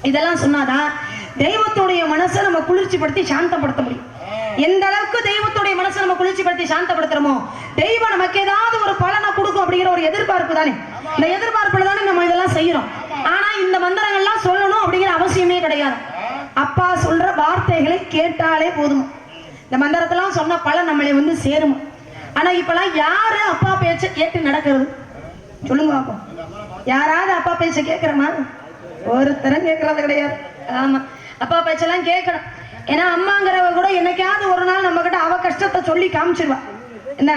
இதெல்லாம் சொன்னாதான் தெய்வத்துடைய மனசை நம்ம குளிர்ச்சிப்படுத்தி சாந்தப்படுத்த முடியும். எந்த அளவுக்கு தெய்வத்துடைய மனசை நம்ம குளிர்ச்சிப்படுத்தி சாந்தப்படுத்துறோமோ தெய்வம் நமக்கு ஏதாவது ஒரு பலனை கொடுக்கும் அப்படிங்கிற ஒரு எதிர்பார்ப்பு தானே. இந்த எதிர்பார்ப்புல தானே நம்ம இதெல்லாம் செய்யறோம். ஆனா இந்த மந்திரங்கள்லாம் சொல்லணும் அப்படிங்கிற அவசியமே கிடையாது. அப்பா சொல்ற வார்த்தைகளை கேட்டாலே போதும். இந்த மந்திரத்தெல்லாம் சொன்ன பலன் நம்மளை வந்து சேரும். ஆனா இப்பெல்லாம் யாரு அப்பா பேச்ச கேட்டு நடக்கிறது சொல்லுங்க பாப்போம். யாராவது அப்பா பேச்ச கேட்கிறோமா? ஒருத்தரும் கேட்கறது கிடையாது. ஆமா, அப்பா பேச்செல்லாம் கேட்கணும். ஏன்னா அம்மாங்கிறவ கூட என்னைக்காவது ஒரு நாள் நம்ம கிட்ட அவ கஷ்டத்தை சொல்லி காமிச்சிருவா. என்ன,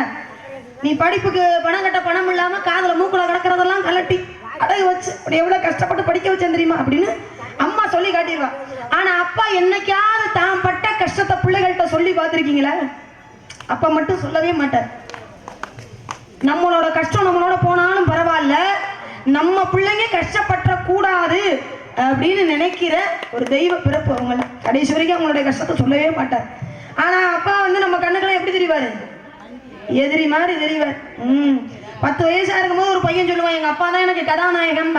நீ படிப்புக்கு பணம் கட்ட பணம் இல்லாம காதுல மூக்குல கிடக்கிறதெல்லாம் கலட்டி அடகு வச்சு அப்படி எவ்வளவு கஷ்டப்பட்டு படிக்க வச்சேன் தெரியுமா அப்படின்னு அம்மா சொல்லி காட்டிடுவா. ஆனா அப்பா என்னைக்காவது தான் பட்ட கஷ்டத்தை பிள்ளைகள்கிட்ட சொல்லி பார்த்திருக்கீங்களா? அப்பா மட்டும் சொல்லவே மாட்டார். நம்மளோட கஷ்டம் நம்மளோட போனாலும் பரவாயில்ல, நம்ம பிள்ளைங்க கஷ்டப்பட்ட கூடாது அப்படின்னு நினைக்கிற ஒரு தெய்வ பிறப்பு அவங்கள. கடைசி வரைக்கும் அவங்களுடைய கஷ்டத்தை சொல்லவே மாட்டார். ஆனா அப்பா வந்து நம்ம கண்ணுக்கெல்லாம் எப்படி தெரிவாரு? எதிரி மாதிரி தெரிவார். 10 வயசா இருக்கும்போது ஒரு பையன் சொல்லுவான், எங்க அப்பா தான் எனக்கு கதாநாயகம்.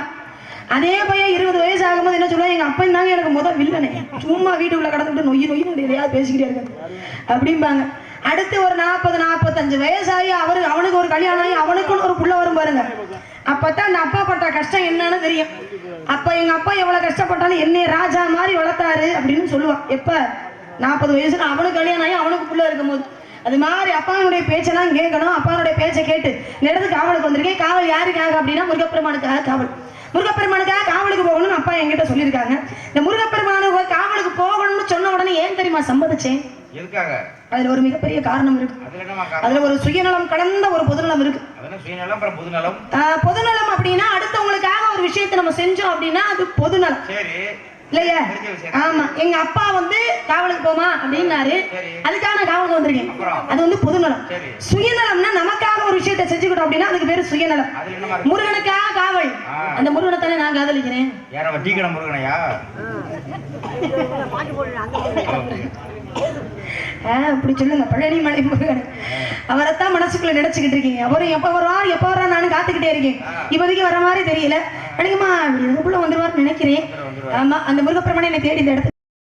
அதே பையன் 20 வயசு ஆகும்போது என்ன சொல்லுவான், எங்க அப்பா தாங்க எனக்கு முதல் வில்லனே, சும்மா வீட்டுக்குள்ள கடந்துட்டு நொய்யு நொய்யு எதையாவது பேசிக்கிட்டே இருக்காங்க அப்படிம்பாங்க. அடுத்து ஒரு 40-45 வயசாகி அவனுக்கு ஒரு கல்யாணம் ஆகி அவனுக்குன்னு ஒரு புள்ள வரும் பாருங்க. அப்பதான் அந்த அப்பா பட்ட கஷ்டம் என்னன்னு தெரியும். அப்ப எங்க அப்பா எவ்வளவு கஷ்டப்பட்டாலும் என்னை ராஜா மாதிரி வளர்த்தாரு அப்படின்னு சொல்லுவான். எப்ப 40 வயசுல அவனுக்கு கல்யாணம் ஆகி அவனுக்கு புள்ள இருக்கும் போது. அது மாதிரி அப்பாவுடைய பேச்செல்லாம் கேட்கணும். அப்பாவுடைய பேச்சை கேட்டு இந்த இடத்துக்கு காவலுக்கு வந்திருக்கேன். காவல் யாருக்காக அப்படின்னா முருகப்பெருமானுக்காக காவல். முருகப்பெருமானுக்காக காவலுக்கு போகணும்னு அப்பா என்கிட்ட சொல்லியிருக்காங்க. இந்த முருகப்பெருமானுக்கு காவலுக்கு போகணும்னு சொன்ன உடனே ஏன் தெரியுமா சம்மதிச்சேன்? அதுல ஒரு மிகப்பெரிய காரணம் இருக்கு. அதுல ஒரு சுயநலம் கடந்த ஒரு பொதுநலம் இருக்கு. பொதுநலம் அப்படின்னா அடுத்தவங்களுக்காக ஒரு விஷயத்தை நம்ம செஞ்சோம் அப்படின்னா அது பொதுநலம் இல்லையா? ஆமா, எங்க அப்பா வந்து காவலுக்கு போமா அப்படின்னாரு, அதுக்காக நான் காவலுக்கு வந்திருக்கேன். அது வந்து பொதுநலம். சுயநலம்னா நமக்காக ஒரு விஷயத்தை செஞ்சுக்கிட்டோம் அப்படின்னா அதுக்கு பேரு சுயநலம். முருகனுக்காக காவல், அந்த முருகனை நான் காதலிக்கிறேன். அப்படி சொல்லுங்க. பழனி மலை முருகன் அவரைத்தான் மனசுக்குள்ள நினைச்சுக்கிட்டு இருக்கீங்க. அவரும் எப்ப வருவா நானும் காத்துக்கிட்டே இருக்கேன். இப்போதைக்கு வர மாதிரி தெரியல. அடிக்குமா வந்துருவாருன்னு நினைக்கிறேன். ஆமா, அந்த முருகப்பெருமானை என்னை தேடி இந்த இடத்துக்கு